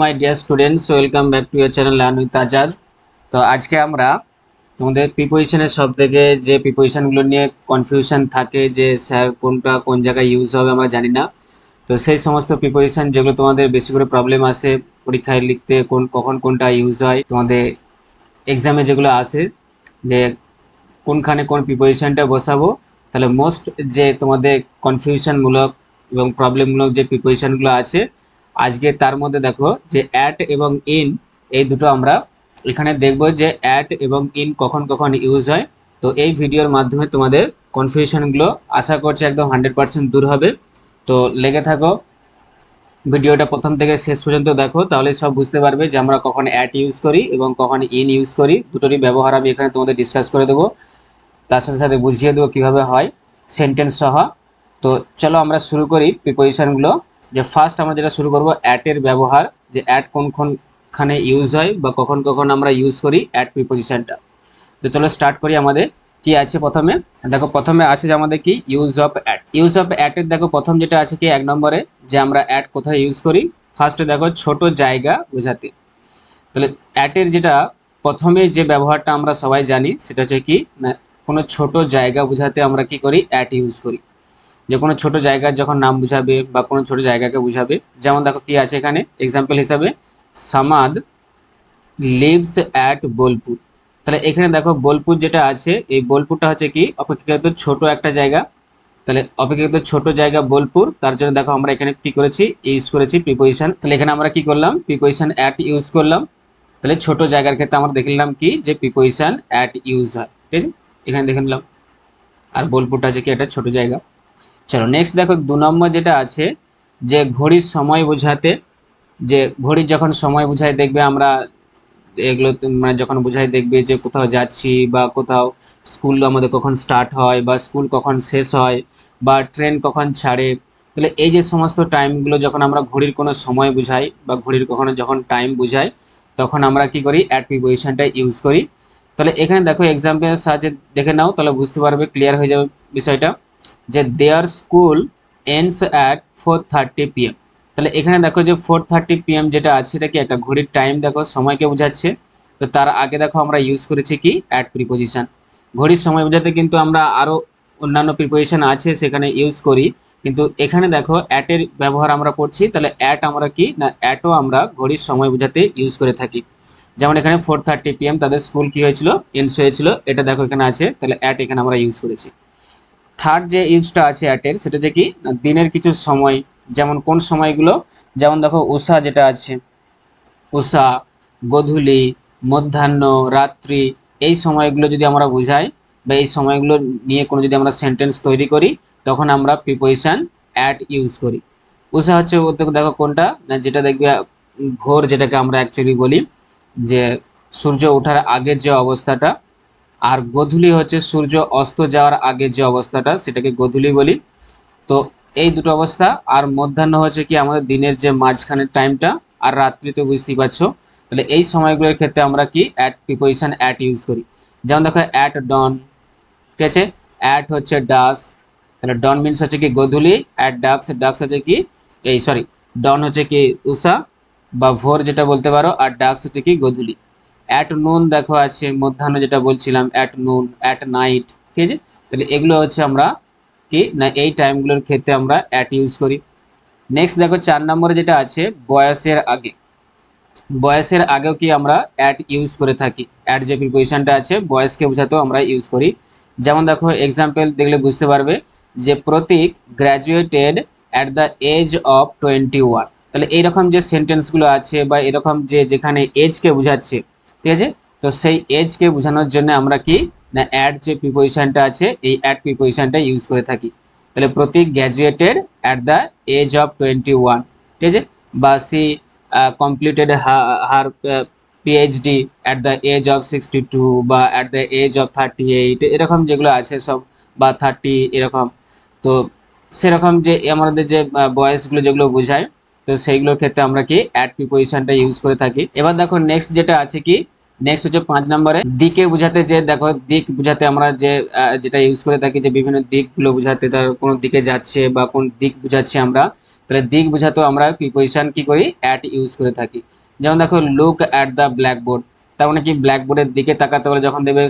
My dear students, welcome back to year channel learn with Azad. তো আজকে আমরা তোমাদের প্রিপোজিশনের সব থেকে যে প্রিপোজিশনগুলো নিয়ে কনফিউশন থাকে যে স্যার কোনটা কোন জায়গায় ইউজ হবে আমরা জানি না। তো সেই সমস্ত প্রিপোজিশন যেগুলো তোমাদের বেশি করে প্রবলেম আসে পরীক্ষায় লিখতে, কখন কোনটা ইউজ হয়, তোমাদের এক্সামে যেগুলো আসে যে কোনখানে কোন প্রিপোজিশনটা বসাবো, তাহলে মোস্ট যে তোমাদের কনফিউশনমূলক এবং প্রবলেমমূলক যে প্রিপোজিশনগুলো আছে আজকে তার মধ্যে দেখো যে অ্যাট এবং ইন এই দুটো আমরা এখানে দেখব যে অ্যাট এবং ইন কখন কখন ইউজ হয়। তো এই ভিডিওর মাধ্যমে তোমাদের কনফিউশনগুলো আশা করছি একদম 100% দূর হবে। তো লেগে থাকো, ভিডিওটা প্রথম থেকে শেষ পর্যন্ত দেখো, তাহলে সব বুঝতে পারবে যে আমরা কখন অ্যাট ইউজ করি এবং কখন ইন ইউজ করি। দুটোরই ব্যবহার আমি এখানে তোমাদের ডিসকাস করে দেবো, তার সাথে সাথে বুঝিয়ে দেবো কীভাবে হয় সেন্টেন্স সহ। তো চলো আমরা শুরু করি প্রিপোজিশনগুলো। যে ফার্স্ট আমরা যেটা শুরু করব অ্যাটের ব্যবহার, যে অ্যাট কোনখানে ইউজ হয় বা কখন কখন আমরা ইউজ করি অ্যাট প্রিপোজিশনটা। তো চলো স্টার্ট করি। আমাদের কি আছে প্রথমে, দেখো প্রথমে আছে যে আমাদের কি use of at. Use of অ্যাটের দেখো প্রথম যেটা আছে কি 1 নম্বরে, যে আমরা অ্যাট কোথায় ইউজ করি। ফার্স্টে দেখো ছোট জায়গা বোঝাতে। তাহলে অ্যাটের যেটা প্রথমে যে ব্যবহারটা আমরা সবাই জানি সেটা হচ্ছে কি না, কোনো ছোট জায়গা বোঝাতে আমরা কি করি অ্যাট ইউজ করি। যে কোনো ছোট জায়গার যখন নাম বুঝাবে বা কোনো ছোট জায়গাকে বুঝাবে। যেমন দেখো কি আছে এখানে এক্সাম্পল হিসাবে, সামাদ লিভস অ্যাট বোলপুর। তাহলে এখানে দেখো বোলপুর যেটা আছে, এই বোলপুরটা হচ্ছে কি অপেক্ষাকৃত ছোট একটা জায়গা। তাহলে অপেক্ষাকৃত ছোট জায়গা বোলপুর, তার জন্য দেখো আমরা এখানে কি করেছি ইউজ করেছি প্রিপোজিশন। তাহলে এখানে আমরা কি করলাম প্রিপোজিশন অ্যাট ইউজ করলাম। তাহলে ছোট জায়গার ক্ষেত্রে আমরা দেখে নিলাম কি যে প্রিপোজিশন অ্যাট ইউজ হয়, ঠিক আছে, এখানে দেখে নিলাম। আর বোলপুরটা হচ্ছে কি একটা ছোট জায়গা। চলো নেক্সট দেখো 2 নম্বর যেটা আছে, যে ঘড়ির সময় বোঝাতে। যে ঘড়ির যখন সময় বোঝায় দেখবে আমরা এগুলো মানে যখন বোঝায় দেখবে যে কোথাও যাচ্ছি বা কোথাও স্কুল আমাদের কখন স্টার্ট হয় বা স্কুল কখন শেষ হয় বা ট্রেন কখন ছাড়ে। তাহলে এই যে সমস্ত টাইমগুলো যখন আমরা ঘড়ির কোনো সময় বুঝাই বা ঘড়ির কখনো যখন টাইম বুঝাই, তখন আমরা কি করি অ্যাট প্রিপোজিশনটা ইউজ করি। তাহলে এখানে দেখো এক্সাম্পলের সাহায্যে দেখে নাও, তাহলে বুঝতে পারবে, ক্লিয়ার হয়ে যাবে বিষয়টা। যে their school ends at 4:30 PM। তাহলে এখানে দেখো যে 4:30 PM যেটা আছে এটা কি একটা ঘড়ির টাইম, দেখো সময়কে বোঝাচ্ছে। তো তার আগে দেখো আমরা ইউজ করেছি কি অ্যাট প্রিপোজিশন। ঘড়ির সময় বোঝাতে কিন্তু আমরা আরো অন্যান্য প্রিপোজিশন আছে সেখানে ইউজ করি, কিন্তু এখানে দেখো অ্যাটের ব্যবহার আমরা করছি। তাহলে অ্যাট আমরা কি না অ্যাটও আমরা ঘড়ির সময় বোঝাতে ইউজ করে থাকি। যেমন এখানে 4:30 PM তাদের স্কুল কি হয়েছিল এন্ডস হয়েছিল, এটা দেখো এখানে আছে, তাহলে অ্যাট এখানে আমরা ইউজ করেছি। থার্ড যে ইউজটা আছে অ্যাটের সেটা হচ্ছে কি দিনের কিছু সময়। যেমন কোন সময়গুলো, যেমন দেখো উষা যেটা আছে, উষা, গোধূলি, মধ্যাহ্ন, রাত্রি, এই সময়গুলো যদি আমরা বুঝাই বা এই সময়গুলো নিয়ে কোনো যদি আমরা সেন্টেন্স তৈরি করি, তখন আমরা প্রিপোজিশন অ্যাট ইউজ করি। উষা হচ্ছে বলতে দেখো কোনটা না, যেটা দেখবে ভোর, যেটাকে আমরা অ্যাকচুয়ালি বলি যে সূর্য ওঠার আগের যে অবস্থাটা। আর গোধূলি হচ্ছে সূর্য অস্ত যাওয়ার আগে যে অবস্থাটা, সেটাকে গোধূলি বলি। তো এই দুটো অবস্থা। আর মধ্যাহ্ন হচ্ছে কি আমাদের দিনের যে মাঝখানের টাইমটা। আর রাত্রি তো বুঝতেই পারছো। তাহলে এই সময়গুলোর ক্ষেত্রে আমরা কি অ্যাট প্রিপোজিশন অ্যাট ইউজ করি। যেমন দেখো অ্যাট ডন, ঠিক আছে, অ্যাট হচ্ছে ডাস্ক। তাহলে ডন মিনস হচ্ছে কি গোধূলি, অ্যাট ডাস্ক, ডাস্ক হচ্ছে কি এই সরি ডন হচ্ছে কি উষা বা ভোর যেটা বলতে পারো, আর ডাস্ক হচ্ছে কি গোধূলি। অ্যাট নুন দেখো আছে মধ্যাহ্ন যেটা বলছিলাম, অ্যাট নুন, অ্যাট নাইট, ঠিক আছে। তাহলে এগুলো হচ্ছে আমরা কি না এই টাইমগুলোর ক্ষেত্রে আমরা অ্যাট ইউজ করি। নেক্সট দেখো 4 নম্বরে যেটা আছে বয়সের আগে। বয়সের আগেও কি আমরা অ্যাট ইউজ করে থাকি। অ্যাট যে প্রিপোজিশনটা আছে বয়সকে বোঝাতেও আমরা ইউজ করি। যেমন দেখো এক্সাম্পল দেখলে বুঝতে পারবে, যে Pratik graduated at the age of 21। তাহলে এইরকম যে সেন্টেন্সগুলো আছে বা এরকম যে যেখানে এজকে বোঝাচ্ছে, ঠিক আছে, তো সেই এজকে বোঝানোর জন্য আমরা কি না অ্যাট যে প্রিপোজিশনটা আছে এই অ্যাট প্রিপোজিশনটা ইউজ করে থাকি। তাহলে Pratik graduated at the age of 21, ঠিক আছে, বা she completed her PhD at the age of 62 বা at the age of 38, এরকম যেগুলো আছে সব, বা 30 এরকম। তো সেরকম যে আমাদের যে বয়সগুলো যেগুলো বোঝায়, তো সেইগুলোর ক্ষেত্রে আমরা কি অ্যাট প্রিপোজিশনটা ইউজ করে থাকি। এবার দেখো নেক্সট যেটা আছে কি, নেক্সট হচ্ছে 5 নম্বরে দিকে বোঝাতে। যে দেখো দিক বোঝাতে আমরা যে যেটা ইউজ করে থাকি, যে বিভিন্ন দিকগুলো বোঝাতে, তার কোন দিকে যাচ্ছে বা কোন দিক বোঝাচ্ছি আমরা, তাহলে দিক বোঝাতেও আমরা প্রিপজিশন কি করি, অ্যাট ইউজ করে থাকি। যেমন দেখো লুক অ্যাট দ্য ব্ল্যাকবোর্ড, তার মানে কি ব্ল্যাকবোর্ডের দিকে তাকাতে বলে। যখন দেখবে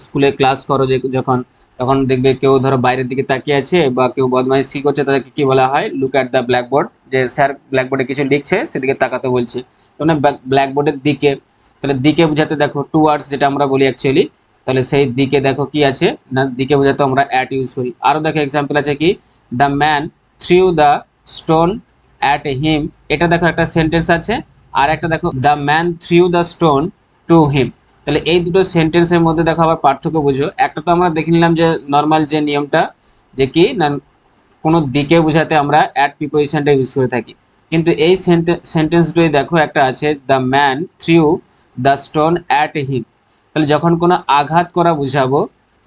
স্কুলে ক্লাস করো যে যখন, তখন দেখবে কেউ ধরো বাইরের দিকে তাকিয়ে আছে বা কেউ বদমাইশি করছে, তাদেরকে কি বলা হয়, লুক অ্যাট দ্য ব্ল্যাকবোর্ড, যে স্যার ব্ল্যাকবোর্ডে কিছু লিখছে সেদিকে তাকাতে বলছে, মানে ব্ল্যাকবোর্ডের দিকে। তাহলে দিকে বোঝাতে দেখো টুয়ার্ডস যেটা আমরা বলি অ্যাকচুয়ালি, তাহলে সেই দিকে দেখো কি আছে না, দিকে বোঝাতে আমরা অ্যাট ইউজ করি। আরো দেখো এক্সাম্পল আছে কি, the man threw the stone at him, এটা দেখো একটা সেন্টেন্স আছে। আর একটা দেখো the man threw the stone to him. তাহলে এই দুটো সেন্টেন্সের মধ্যে দেখো আবার পার্থক্য বুঝো। একটা তো আমরা দেখে নিলাম যে নর্মাল যে নিয়মটা, যে কি না কোনো দিকে বোঝাতে আমরা অ্যাট প্রিপজিশনটা ইউজ করে থাকি, কিন্তু এই সেন্টেন্স দুটোই দেখো একটা আছে the man threw the stone at him. তাহলে যখন কোনো আঘাত করা বুঝাবো,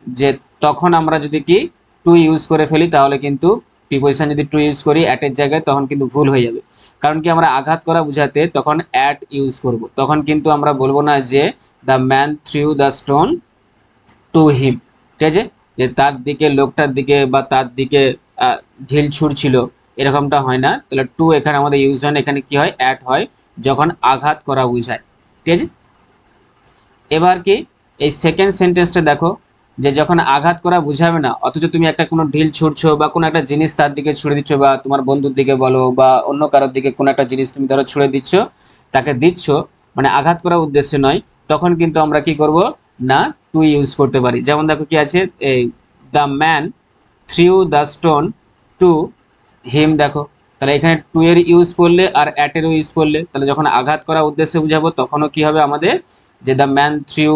যে তখন আমরা যদি কি টু ইউজ করে ফেলি, তাহলে কিন্তু প্রিপজিশন যদি টু ইউজ করি অ্যাটের জায়গায়, তখন কিন্তু ভুল হয়ে যাবে। কারণ কি আমরা আঘাত করা বুঝাতে তখন অ্যাট ইউজ করব, তখন কিন্তু আমরা বলবো না যে the man threw the stone to him, ঠিক আছে, যে তার দিকে, লোকটার দিকে বা তার দিকে ঢিল ছুঁড়ছিল, এরকমটা হয় না। তাহলে টু এখানে আমাদের ইউজ হয় না, এখানে কি হয়, অ্যাট হয় যখন আঘাত করা বুঝায়, ঠিক আছে। এবার কি এই সেকেন্ড সেন্টেন্সটা দেখো, যে যখন আঘাত করা বুঝাবে না, অথচ তুমি একটা কোনো ঢিল ছুঁড়ছো বা কোনো একটা জিনিস তার দিকে ছুঁড়ে দিচ্ছ, বা তোমার বন্ধুর দিকে বলো বা অন্য কারোর দিকে কোনো একটা জিনিস তুমি ধরো ছুঁড়ে দিচ্ছ, তাকে দিচ্ছ, মানে আঘাত করার উদ্দেশ্যে নয়, তখন কিন্তু আমরা কি করব না টু ইউজ করতে পারি। যেমন দেখো কি আছে, এই the man threw the stone to him, দেখো তাহলে এখানে টু এর ইউজ করলে আর অ্যাটেরও ইউজ করলে, তাহলে যখন আঘাত করার উদ্দেশ্যে বুঝাবো তখনও কি হবে আমাদের, যে the man threw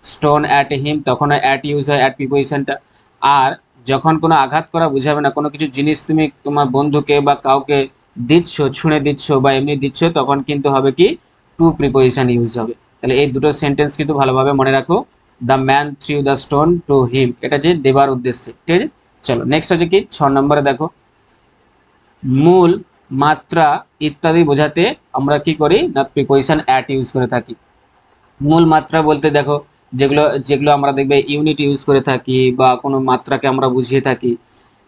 stone at him, তখন অ্যাট ইউজ হয়, অ্যাট প্রিপজিশনটা। আর যখন কোনো আঘাত করা বুঝাবে না, কোনো কিছু জিনিস তুমি তোমার বন্ধুকে বা কাউকে দিচ্ছ, ছুঁড়ে দিচ্ছ বা এমনি দিচ্ছ, তখন কিন্তু হবে কি টু প্রিপজিশন ইউজ হবে। তাহলে এই দুটো সেন্টেন্স কিন্তু ভালোভাবে মনে রাখো, the man threw the stone to him, এটা যে দেবার উদ্দেশ্যে, ঠিক আছে। চলো নেক্সট হচ্ছে কি 6 নম্বরে দেখো, মূল, মাত্রা ইত্যাদি বোঝাতে আমরা কি করি না প্রিপজিশন অ্যাট ইউজ করে থাকি। মূল মাত্রা বলতে দেখো যেগুলো যেগুলো আমরা দেখবে ইউনিট ইউজ করে থাকি বা কোনো মাত্রাকে আমরা বুঝিয়ে থাকি,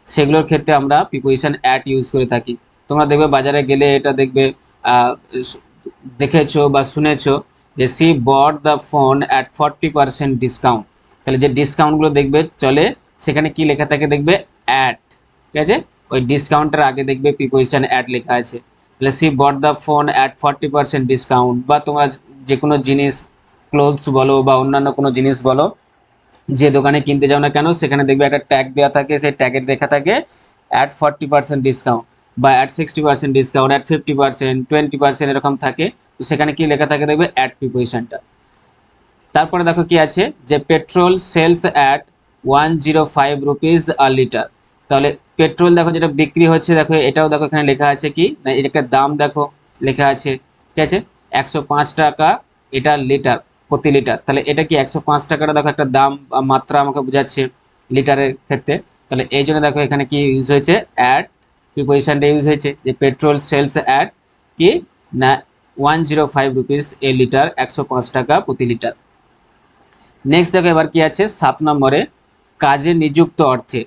সেগুলোর ক্ষেত্রে আমরা প্রিপজিশন অ্যাট ইউজ করে থাকি। তোমরা দেখবে বাজারে গেলে এটা দেখবে দেখেছো বা শুনেছো যে see bot the phone at 40% discount. তাহলে যে ডিসকাউন্টগুলো দেখবে চলে, সেখানে কি লেখা থাকে দেখবে অ্যাট, ঠিক আছে, ওই ডিসকাউন্টের আগে দেখবে প্রিপজিশন অ্যাট লেখা আছে। তাহলে she bot the phone at 40% discount, বা তোমরা যে কোনো জিনিস, ক্লোথস বলো বা অন্যান্য কোনো জিনিস বলো, যে দোকানে কিনতে যাও না কেন, সেখানে দেখবে একটা ট্যাগ দেওয়া থাকে, সেই ট্যাগের লেখা থাকে অ্যাট 40% ডিসকাউন্ট বা অ্যাট 60% ডিসকাউন্ট, অ্যাট 50%, 20% এরকম থাকে। তো সেখানে কি লেখা থাকে দেখবে অ্যাট প্রিপজিশনটা। তারপরে দেখো কি আছে, যে petrol sells at 105 rupees a litre. তাহলে পেট্রোল দেখো যেটা বিক্রি হচ্ছে, দেখো এটাও দেখো এখানে লেখা আছে কি না, এটা দাম দেখো লেখা আছে, ঠিক আছে, 105 টাকা এটা লিটার, প্রতি লিটার। তাহলে এটা কি 105 টাকাটা দেখো একটা দাম বা মাত্রা আমাকে বোঝাচ্ছে লিটারের ক্ষেত্রে। তাহলে এই জন্য দেখো এখানে কি ইউজ হয়েছে, অ্যাট প্রিপজিশনটা ইউজ হয়েছে, যে পেট্রোল সেলস অ্যাট কি না 105 রুপিস এ লিটার, 105 টাকা প্রতি লিটার। নেক্সট দেখো এবার কি আছে 7 নম্বরে, কাজে নিযুক্ত অর্থে।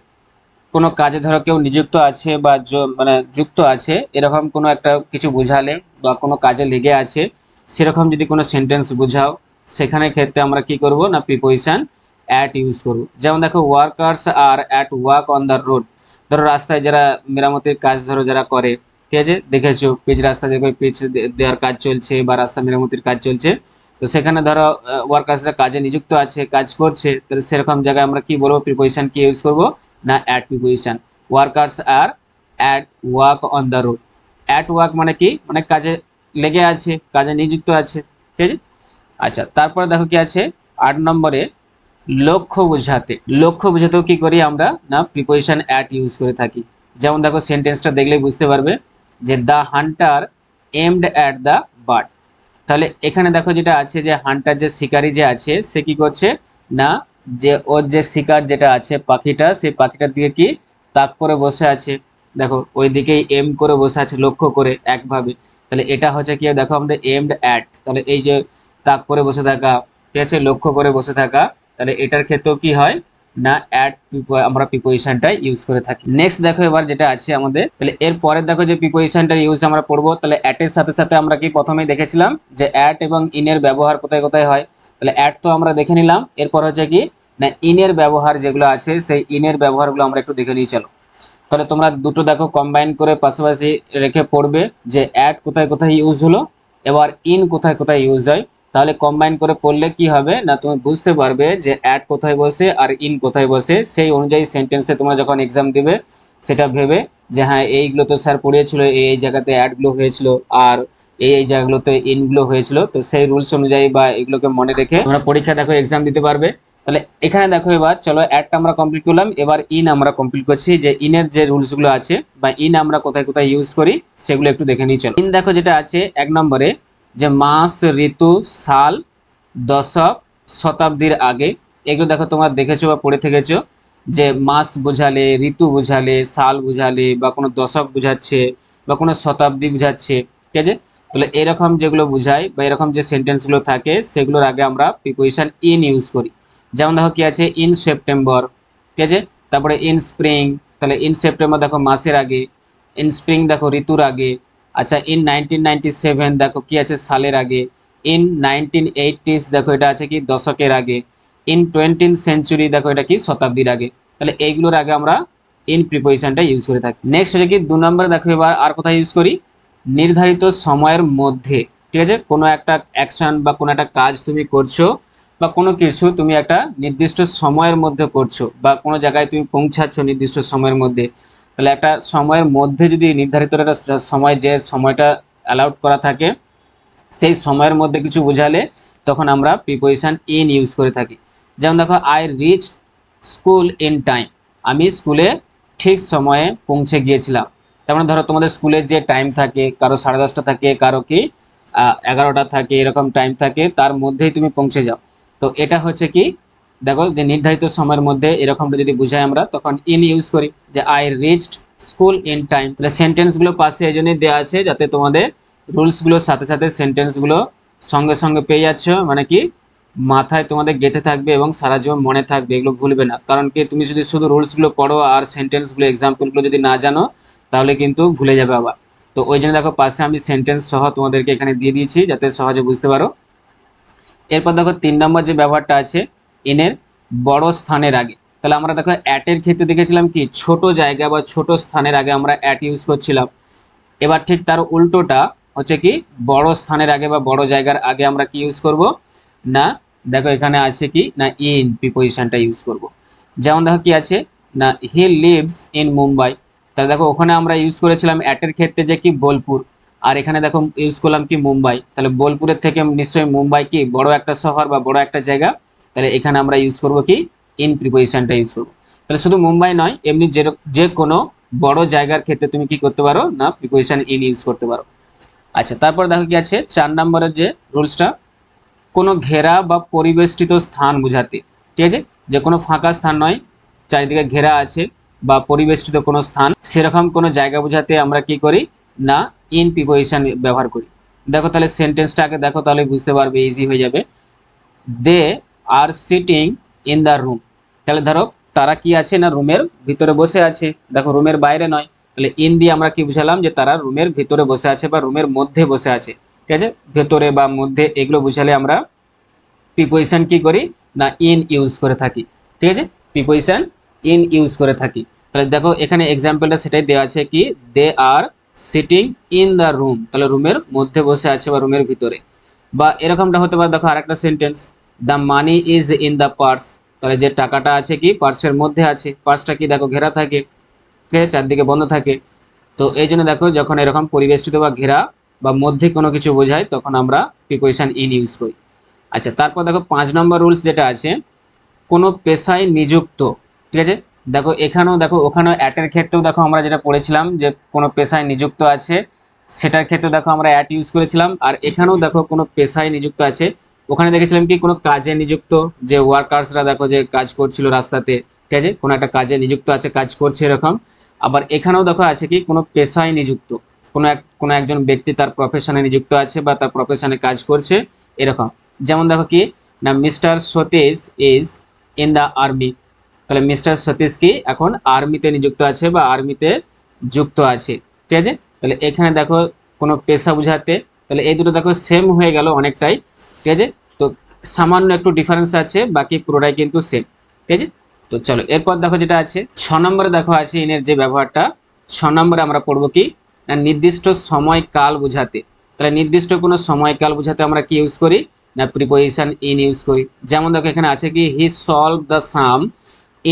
কোনো কাজে ধরো কেউ নিযুক্ত আছে বা মানে যুক্ত আছে, এরকম কোনো একটা কিছু বোঝালে বা কোনো কাজে লেগে আছে, সেরকম যদি কোনো সেন্টেন্স বোঝাও, সেখানে ক্ষেত্রে আমরা কি করব না প্রিপজিশন অ্যাট ইউজ করব। যেমন দেখো workers are at work on the road, ধরো রাস্তায় যারা মেরামতির কাজ ধরো যারা করে, ঠিক আছে, দেখেছো পিচ রাস্তা দেখবে পিচ দেওয়ার কাজ চলছে বা রাস্তা মেরামতির কাজ চলছে, তো সেখানে ধরো ওয়ার্কার্সরা কাজে নিযুক্ত আছে, কাজ করছে, তাহলে সেরকম জায়গায় আমরা কি বলবো, প্রিপজিশন কি ইউজ করব না at preposition. Workers are at work on the road, at work মানে কি, মানে কাজে লেগে আছে, কাজে নিযুক্ত আছে, ঠিক আছে। আচ্ছা তারপরে দেখো কি আছে 8 নম্বরে, লক্ষ্য বোঝাতে। লক্ষ্য বোঝাতেও কি করি আমরা না প্রিপজিশন অ্যাট ইউজ করে থাকি। যেমন দেখো সেন্টেন্সটা দেখলেই বুঝতে পারবে, যে the Hunter aimed at the bird. তাহলে এখানে দেখো যেটা আছে, যে হান্টার যে শিকারী যে আছে, সে কি করছে না, যে ওর যে শিকার যেটা আছে পাখিটা, সেই পাখিটার দিকে কি তাক করে বসে আছে, দেখো ওই দিকেই এম করে বসে আছে, লক্ষ্য করে একভাবে। তাহলে এটা হচ্ছে কি দেখো আমাদের এমড অ্যাট, তাহলে এই যে তাক করে বসে থাকা, ঠিক আছে, লক্ষ্য করে বসে থাকা, তাহলে এটার ক্ষেত্রেও কি হয় না অ্যাট আমরা প্রিপোজিশনটা ইউজ করে থাকি। নেক্সট দেখো এবার যেটা আছে আমাদের, তাহলে এর পরে দেখো যে প্রিপোজিশনটার ইউজ আমরা পড়বো। তাহলে অ্যাটের সাথে সাথে আমরা কি প্রথমেই দেখেছিলাম যে অ্যাট এবং ইনের ব্যবহার কোথায় কোথায় হয়। তাহলে অ্যাট তো আমরা দেখে নিলাম, এরপর হচ্ছে কি না ইনের ব্যবহার যেগুলো আছে সেই ইনের ব্যবহারগুলো আমরা একটু দেখে নিই চলো। তাহলে তোমরা দুটো দেখো কম্বাইন করে পাশাপাশি রেখে পড়বে যে অ্যাট কোথায় কোথায় ইউজ হলো, এবার ইন কোথায় কোথায় ইউজ হয়। তাহলে কম্বাইন করে পড়লে কি হবে না তুমি বুঝতে পারবে যে অ্যাট কোথায় বসে আর ইন কোথায় বসে, সেই অনুযায়ী সেন্টেন্সে তোমরা যখন এক্সাম দেবে সেটা ভেবে যে হ্যাঁ এইগুলো তো স্যার পড়িয়েছিল, এই জায়গাতে অ্যাডগুলো হয়েছিল আর এই জায়গাগুলোতে ইনগুলো হয়েছিল, তো সেই রুলস অনুযায়ী বা এগুলোকে মনে রেখে তোমরা পরীক্ষা দেখো এক্সাম দিতে পারবে। তাহলে এখানে দেখো এবার চলো অ্যাডটা আমরা কমপ্লিট করলাম, এবার ইন আমরা কমপ্লিট করছি যে ইনের যে রুলসগুলো আছে বা ইন আমরা কোথায় কোথায় ইউজ করি সেগুলো একটু দেখে নিই চলো। ইন দেখো যেটা আছে 1 নম্বরে যে মাস, ঋতু, সাল, দশক, শতাব্দীর আগে, এগুলো দেখো তোমরা দেখেছো বা পড়ে থেকেছো যে মাস বোঝালে, ঋতু বোঝালে, সাল বোঝালে বা কোনো দশক বোঝাচ্ছে বা কোনো শতাব্দী বোঝাচ্ছে, ঠিক আছে। তাহলে এরকম যেগুলো বোঝায় বা এরকম যে সেন্টেন্সগুলো থাকে সেগুলোর আগে আমরা প্রিপোজিশন ইন ইউজ করি। যেমন দেখো কি আছে ইন সেপ্টেম্বর, ঠিক আছে। তারপরে ইন স্প্রিং, তাহলে ইন সেপ্টেম্বর দেখো মাসের আগে, ইন স্প্রিং দেখো ঋতুর আগে। আচ্ছা ইন 1997 দেখো কি আছে সালের আগে, ইন 1980s দেখো এটা আছে কি দশকের আগে, ইন 20th সেঞ্চুরি দেখো এটা কি শতাব্দীর আগে। তাহলে এইগুলোর আগে আমরা ইন প্রিপোজিশনটা ইউজ করে থাকি। নেক্সট হচ্ছে কি 2 নম্বরে দেখো এবার আর কোথায় ইউজ করি, নির্ধারিত সময়ের মধ্যে, ঠিক আছে। কোনো একটা অ্যাকশন বা কোনো একটা কাজ তুমি করছো বা কোনো কিছু তুমি একটা নির্দিষ্ট সময়ের মধ্যে করছো বা কোনো জায়গায় তুমি পৌঁছাচ্ছ নির্দিষ্ট সময়ের মধ্যে, তাহলে একটা সময়ের মধ্যে যদি নির্ধারিত একটা সময়, যে সময়টা অ্যালাউড করা থাকে সেই সময়ের মধ্যে কিছু বোঝালে তখন আমরা প্রিপোজিশন ইন ইউজ করে থাকি। যেমন দেখো I reach school in time, আমি স্কুলে ঠিক সময়ে পৌঁছে গিয়েছিলাম। তার মানে ধরো তোমাদের স্কুলের যে টাইম থাকে কারো 10:30 থাকে, কারো কি 11টা থাকে, এরকম টাইম থাকে, তার মধ্যেই তুমি পৌঁছে যাও। তো এটা হচ্ছে কি দেখো যে নির্ধারিত সময়ের মধ্যে এরকমটা যদি বুঝাই আমরা তখন ইন ইউজ করি যে I reached school in time. তাহলে সেন্টেন্সগুলো পাশে এই জন্যই দেওয়া আছে যাতে তোমাদের রুলসগুলোর সাথে সাথে সেন্টেন্সগুলো সঙ্গে সঙ্গে পেয়ে যাচ্ছ, মানে কি মাথায় তোমাদের গেঁথে থাকবে এবং সারা জীবন মনে থাকবে, এগুলো ভুলবে না। কারণ কি তুমি যদি শুধু রুলসগুলো পড়ো আর সেন্টেন্সগুলো এক্সাম্পলগুলো যদি না জানো তাহলে কিন্তু ভুলে যাবে আবার। তো ওই জন্য দেখো পাশে আমি সেন্টেন্স সহ তোমাদেরকে এখানে দিয়ে দিয়েছি যাতে সহজে বুঝতে পারো। এরপর দেখো 3 নম্বর যে ব্যবহারটা আছে ইনের বড় স্থানের আগে, তাহলে আমরা দেখো অ্যাটের ক্ষেত্রে দেখেছিলাম কি ছোট জায়গা বা ছোট স্থানের আগে আমরা অ্যাট ইউজ করছিলাম। এবার ঠিক তার উল্টোটা হচ্ছে কি বড় স্থানের আগে বা বড় জায়গার আগে আমরা কি ইউজ করব না, দেখো এখানে আছে কি না ইন প্রিপোজিশনটা ইউজ করব। যেমন দেখো কি আছে না হি লিভস ইন মুম্বাই, তাহলে দেখো ওখানে আমরা ইউজ করেছিলাম অ্যাটের ক্ষেত্রে যে কি বোলপুর, আর এখানে দেখো ইউজ করলাম কি মুম্বাই। তাহলে বোলপুরের থেকে নিশ্চয়ই মুম্বাই কি বড় একটা শহর বা বড় একটা জায়গা, তাহলে এখানে আমরা ইউজ করব কি ইন প্রিপোজিশনটা ইউজ করব। তাহলে শুধু মুম্বাই নয়, এমনি যে কোনো বড় জায়গার ক্ষেত্রে তুমি কি করতে পারো না প্রিপোজিশন ইন ইউজ করতে পারো। আচ্ছা তারপর দেখো কি আছে 4 নম্বরের যে রুলসটা, কোনো ঘেরা বা পরিবেষ্টিত স্থান বোঝাতে, ঠিক আছে। যে কোনো ফাঁকা স্থান নয়, চারিদিকে ঘেরা আছে বা পরিবেষ্টিত কোনো স্থান, সেরকম কোনো জায়গা বোঝাতে আমরা কি করি না ইন প্রিপোজিশন ব্যবহার করি। দেখো তাহলে সেন্টেন্সটা আগে দেখো তাহলে বুঝতে পারবে, ইজি হয়ে যাবে। They are sitting in the room, তাহলে ধরো তারা কি আছে না রুমের ভিতরে বসে আছে, দেখো রুমের বাইরে নয়, তাহলে ইন দিয়ে আমরা কি বুঝালাম যে তারা রুমের ভিতরে বসে আছে বা রুমের মধ্যে বসে আছে, ঠিক আছে। ভেতরে বা মধ্যে এগুলো বুঝালে আমরা প্রিপোজিশন কি করি না ইন ইউজ করে থাকি, ঠিক আছে। প্রিপোজিশন ইন ইউজ করে থাকি। তাহলে দেখো এখানে এক্সাম্পলটা সেটাই দেওয়া আছে কি they are sitting in the room, তাহলে রুমের মধ্যে বসে আছে বা রুমের ভিতরে। বা এরকমটা হতে পারে দেখো আরেকটা sentence the money is in the purse, তাহলে যে টাকাটা আছে কি পার্সের মধ্যে আছে, পার্সটা কি দেখো ঘেরা থাকে, ঠিক আছে, চারদিকে বন্ধ থাকে। তো এই জন্য দেখো যখন এরকম পরিবেষ্টিত বা ঘেরা বা মধ্যে কোনো কিছু বোঝায় তখন আমরা প্রিপোজিশন ইন ইউজ করি। আচ্ছা তারপর দেখো 5 নম্বর রুলস যেটা আছে কোনো পেশায় নিযুক্ত, ঠিক আছে। দেখো এখানেও দেখো ওখানেও অ্যাটের ক্ষেত্রেও দেখো আমরা যেটা পড়েছিলাম যে কোনো পেশায় নিযুক্ত আছে সেটার ক্ষেত্রে দেখো আমরা অ্যাট ইউজ করেছিলাম, আর এখানেও দেখো কোনো পেশায় নিযুক্ত আছে, ওখানে দেখেছিলাম কি কোনো কাজে নিযুক্ত, যে ওয়ার্কার্সরা দেখো যে কাজ করছিল রাস্তাতে, ঠিক আছে, কোনো একটা কাজে নিযুক্ত আছে কাজ করছে এরকম। আবার এখানেও দেখো আছে কি কোনো পেশায় নিযুক্ত, কোনো একজন ব্যক্তি তার প্রফেশনে নিযুক্ত আছে বা তার প্রফেশনে কাজ করছে এরকম। যেমন দেখো কি না mister Satish is in the army, তাহলে মিস্টার সতীশ কি এখন আর্মিতে নিযুক্ত আছে বা আর্মিতে যুক্ত আছে, ঠিক আছে। তাহলে এখানে দেখো কোনো পেশা বোঝাতে, তাহলে এই দুটো দেখো সেম হয়ে গেল অনেকটাই, ঠিক আছে। তো সামান্য একটু ডিফারেন্স আছে, বাকি পুরোটাই কিন্তু সেম, ঠিক আছে। তো চলো এরপর দেখো যেটা আছে 6 নম্বরে, দেখো আছে ইনের যে ব্যবহারটা। 6 নম্বরে আমরা পড়বো কি না নির্দিষ্ট সময়কাল বোঝাতে। তাহলে নির্দিষ্ট কোনো সময়কাল বোঝাতে আমরা কি ইউজ করি না প্রিপোজিশন ইন ইউজ করি। যেমন দেখো এখানে আছে কি হি solve the some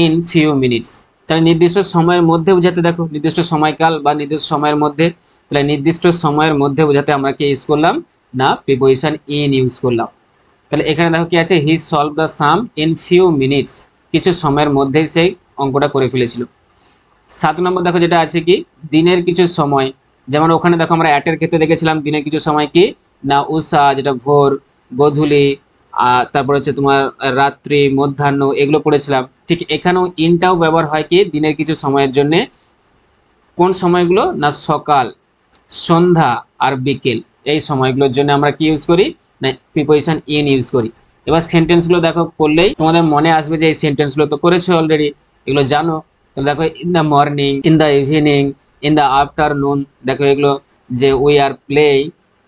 in few minutes. তাহলে নির্দিষ্ট সময়ের মধ্যে বোঝাতে, দেখো নির্দিষ্ট সময়কাল বা নির্দিষ্ট সময়ের মধ্যে, তাহলে নির্দিষ্ট সময়ের মধ্যে বোঝাতে আমরা কি ইউজ করলাম না প্রিপোজিশন ইন ইউজ করলাম। তাহলে এখানে দেখো কি আছে হি solve the some in few minutes, কিছু সময়ের মধ্যেই সেই অঙ্কটা করে ফেলেছিল। 7 নম্বর দেখো যেটা আছে কি দিনের কিছু সময়। যেমন ওখানে দেখো আমরা অ্যাটের ক্ষেত্রে দেখেছিলাম দিনের কিছু সময় কি না উষা যেটা ভোর, গোধূলি, তারপর হচ্ছে তোমার রাত্রি, মধ্যাহ্ন, এগুলো পড়েছিলাম। ঠিক এখানেও ইনটাও ব্যবহার হয় কি দিনের কিছু সময়ের জন্য। কোন সময়গুলো না সকাল, সন্ধ্যা আর বিকেল, এই সময়গুলোর জন্য আমরা কি ইউজ করি না প্রিপোজিশন ইন ইউজ করি। এবার সেন্টেন্সগুলো দেখো পড়লেই তোমাদের মনে আসবে যে এই সেন্টেন্সগুলো তো করেছো অলরেডি, এগুলো জানো। তো দেখো in the morning, in the evening, in the afternoon, দেখো এগুলো যে we are play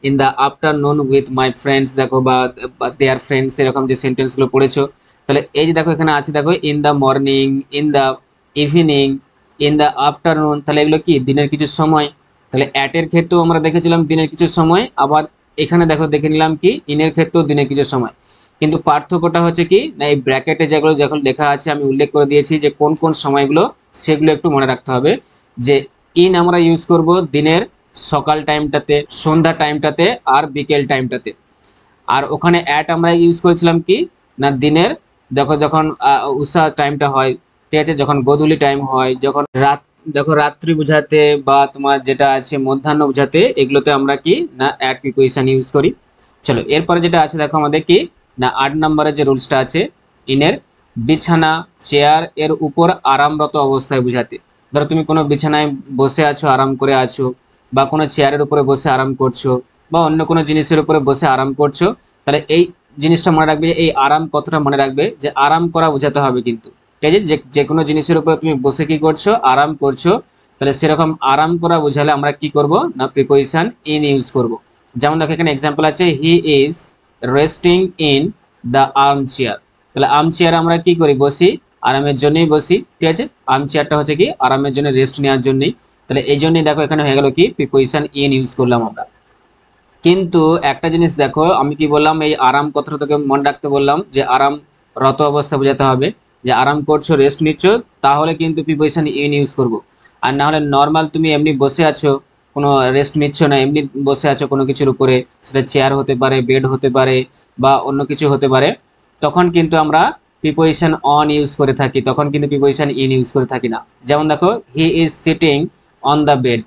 in the afternoon with my friends, দেখো বা দেয়ার ফ্রেন্ডস, এরকম যে সেন্টেন্সগুলো পড়েছো। তাহলে এই যে দেখো এখানে আছে দেখো in the morning, in the evening, in the afternoon, তাহলে এগুলো কি দিনের কিছু সময়। তাহলে অ্যাটের ক্ষেত্রেও আমরা দেখেছিলাম দিনের কিছু সময়, আবার এখানে দেখো দেখে নিলাম কি ইনের ক্ষেত্রেও দিনের কিছু সময়। কিন্তু পার্থক্যটা হচ্ছে কি না এই ব্র্যাকেটে যেগুলো যখন লেখা আছে আমি উল্লেখ করে দিয়েছি যে কোন কোন সময়গুলো, সেগুলো একটু মনে রাখতে হবে। যে ইন আমরা ইউজ করব দিনের সকাল টাইমটাতে, সন্ধ্যা টাইমটাতে আর বিকেল টাইমটাতে। আর ওখানে অ্যাট আমরা ইউজ করেছিলাম কি না দিনের, দেখো যখন উষা টাইমটা হয়, ঠিক আছে, যখন গোধূলি টাইম হয়, যখন রাত, দেখো রাত্রি বোঝাতে বা তোমার যেটা আছে মধ্যাহ্ন বোঝাতে, এগুলোতে আমরা কি না অ্যাট প্রিপোজিশন ইউজ করি। চলো এরপরে যেটা আছে দেখো আমাদের কি না 8 নম্বরের যে রুলসটা আছে ইনের বিছানা, চেয়ার এর উপর আরামরত অবস্থায় বোঝাতে। ধরো তুমি কোনো বিছানায় বসে আছো, আরাম করে আছো, বা কোনো চেয়ারের উপরে বসে আরাম করছো, বা অন্য কোনো জিনিসের উপরে বসে আরাম করছো, তাহলে এই জিনিসটা মনে রাখবে, এই আরাম কথাটা মনে রাখবে যে আরাম করা বোঝাতে হবে কিন্তু, ঠিক আছে। যে কোনো জিনিসের উপরে তুমি বসে কি করছো আরাম করছো, তাহলে সেরকম আরাম করা বোঝালে আমরা কি করব না প্রিপোজিশন ইন ইউজ করব। যেমন দেখো এখানে এক্সাম্পল আছে he is resting in the arm chair. তাহলে আর্ম চেয়ার আমরা কি করি বসি, আরামের জন্যই বসি, ঠিক আছে। আর্ম চেয়ারটা হচ্ছে কি আরামের জন্য, রেস্ট নেওয়ার জন্যই। তাহলে এই জন্যই দেখো এখানে হয়ে গেল কি প্রিপোজিশন ইন ইউজ করলাম আমরা। কিন্তু একটা জিনিস দেখো আমি কি বললাম এই আরাম কথাটা তোকে মনে রাখতে বললাম যে আরাম রত অবস্থা বোঝাতে হবে, যে আরাম করছো রেস্ট নিচ্ছ, তাহলে কিন্তু প্রিপোজিশন ইন ইউজ করব। আর না হলে নর্মাল তুমি এমনি বসে আছো, কোনো রেস্ট নিচ্ছ না, এমনি বসে আছো কোনো কিছুর উপরে, সেটা চেয়ার হতে পারে, বেড হতে পারে, বা অন্য কিছু হতে পারে, তখন কিন্তু আমরা প্রিপোজিশন অন ইউজ করে থাকি, তখন কিন্তু প্রিপোজিশন ইন ইউজ করে থাকি না। যেমন দেখো he is sitting on the bed,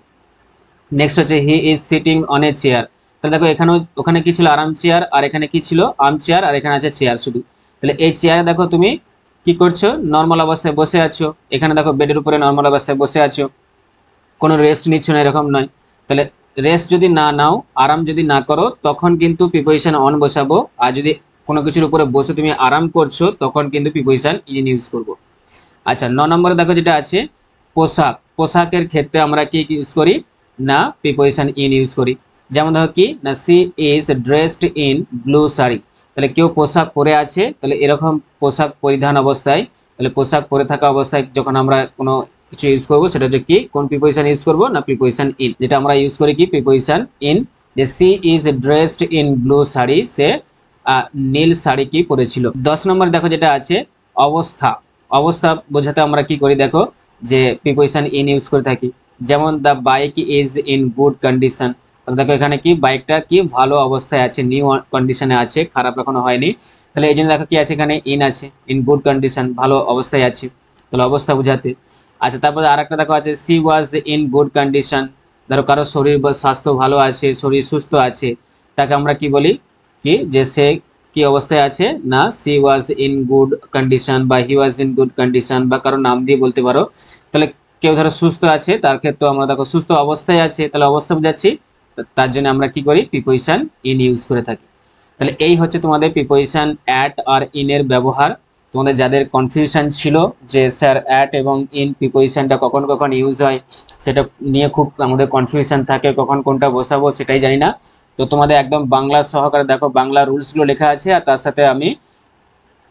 next হচ্ছে he is sitting on a chair. তাহলে দেখো এখানে ওখানে কি ছিল আরাম চেয়ার, আর এখানে কি ছিল আর্ম চেয়ার, আর এখানে আছে চেয়ার শুধু। তাহলে এই চেয়ারে দেখো তুমি কি করছো নর্মাল অবস্থায় বসে আছো, এখানে দেখো বেডের উপরে নর্মাল অবস্থায় বসে আছো, কোনো রেস্ট নিচ্ছ না এরকম নয়। তাহলে রেস্ট যদি না নাও, আরাম যদি না করো, তখন কিন্তু প্রিপোজিশন অন বসাবো। আর যদি কোনো কিছুর উপরে বসে তুমি আরাম করছো, তখন কিন্তু প্রিপোজিশন ইন ইউজ করবো। আচ্ছা 9 নম্বরে দেখো যেটা আছে পোশাক, পোশাকের ক্ষেত্রে আমরা কি ইউজ করি না প্রিপোজিশন ইন ইউজ করি। যেমন দেখো কি না she is dressed in blue sari. তাহলে কেউ পোশাক পরে আছে, তাহলে এরকম পোশাক পরিধান অবস্থায়, তাহলে পোশাক পরে থাকা অবস্থায় যখন আমরা কোনো কিছু ইউজ করবো, সেটা হচ্ছে কি কোন প্রিপোজিশন ইউজ করবো না প্রিপোজিশন ইন, যেটা আমরা ইউজ করি কি প্রিপোজিশন ইন। যে she is dressed in blue sari, সে নীল শাড়ি কি পরেছিল। 10 নম্বর দেখো যেটা আছে অবস্থা, অবস্থা বোঝাতে আমরা কি করি দেখো যে প্রিপোজিশন ইন ইউজ করে থাকি। যেমন the bike is in good condition, দেখো এখানে কি বাইকটা কি ভালো অবস্থায় আছে, নিউ কন্ডিশনে আছে, খারাপ এখনো হয়নি। তাহলে এই জন্য দেখো কি আছে এখানে ইন আছে, ইন গুড কন্ডিশন, ভালো অবস্থায় আছে, তাহলে অবস্থা বোঝাতে। আচ্ছা তারপরে আরেকটা দেখো আছে C was in good condition, ধরো কারো শরীর বা স্বাস্থ্য ভালো আছে, শরীর সুস্থ আছে, তাকে আমরা কি বলি কি যে সে কি অবস্থায় আছে না C was in good condition বা হি ওয়াজ ইন গুড কন্ডিশন, বা কারো নাম দিয়ে বলতে পারো। তাহলে কেউ ধরো সুস্থ আছে, তার ক্ষেত্রে আমরা দেখো সুস্থ অবস্থায় আছে, তাহলে অবস্থা বোঝাচ্ছি, তার জন্য আমরা কি করি প্রিপোজিশন ইন ইউজ করে থাকি। তাহলে এই হচ্ছে তোমাদের প্রিপোজিশন অ্যাট আর ইন এর ব্যবহার। তোমাদের যাদের কনফিউশন ছিল যে স্যার অ্যাট এবং ইন প্রিপোজিশনটা কখন কখন ইউজ হয় সেটা নিয়ে খুব আমাদের কনফিউশন থাকে, কখন কোনটা বসাবো সেটাই জানি না। তো তোমাদের একদম বাংলা সহকারে দেখো বাংলা রুলসগুলো লেখা আছে, আর তার সাথে আমি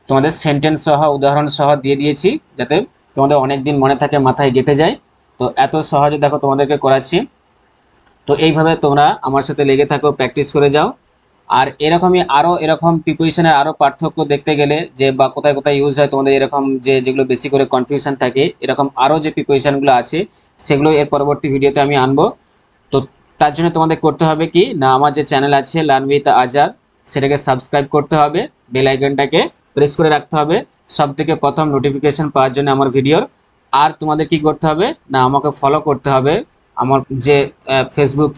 তোমাদের সেন্টেন্স সহ উদাহরণ সহ দিয়ে দিয়েছি যাতে তোমাদের অনেক দিন মনে থাকে, মাথায় গেঁথে যায়। তো এত সহজে দেখো তোমাদেরকে করাচ্ছি। তো এইভাবে তোমরা আমার সাথে লেগে থাকো, প্র্যাকটিস করে যাও। আর এরকমই আরও এরকম প্রিপোজিশনের আরও পার্থক্য দেখতে গেলে যে বা কোথায় কোথায় ইউজ হয় তোমাদের এরকম যে যেগুলো বেশি করে কনফিউশন থাকে, এরকম আরও যে প্রিপোজিশনগুলো আছে সেগুলো এর পরবর্তী ভিডিওতে আমি আনবো। তো তার জন্য তোমাদের করতে হবে কি না, আমার যে চ্যানেল আছে লার্ন উইথ আজাদ সেটাকে সাবস্ক্রাইব করতে হবে, বেল আইকনটাকে প্রেস করে রাখতে হবে সব থেকে প্রথম নোটিফিকেশন পাওয়ার জন্য আমার ভিডিওর। আর তোমাদের কি করতে হবে না, আমাকে ফলো করতে হবে। আমার যে ফেসবুক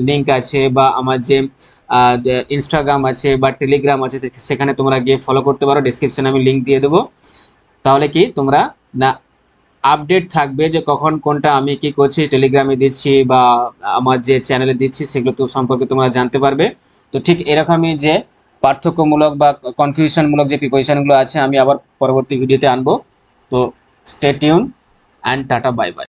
লিঙ্ক আছে বা আমার যে ইনস্টাগ্রাম আছে বা টেলিগ্রাম আছে সেখানে তোমরা গিয়ে ফলো করতে পারো, ডিসক্রিপশনে আমি লিঙ্ক দিয়ে দেবো। তাহলে কি তোমরা না আপডেট থাকবে যে কখন কোনটা আমি কি করছি, টেলিগ্রামে দিচ্ছি বা আমার যে চ্যানেলে দিচ্ছি সেগুলো তো সম্পর্কে তোমরা জানতে পারবে। তো ঠিক এরকমই যে পার্থক্যমূলক বা কনফিউশনমূলক যে প্রিপোজিশনগুলো আছে আমি আবার পরবর্তী ভিডিওতে আনবো। তো stay tune and tata, bye bye.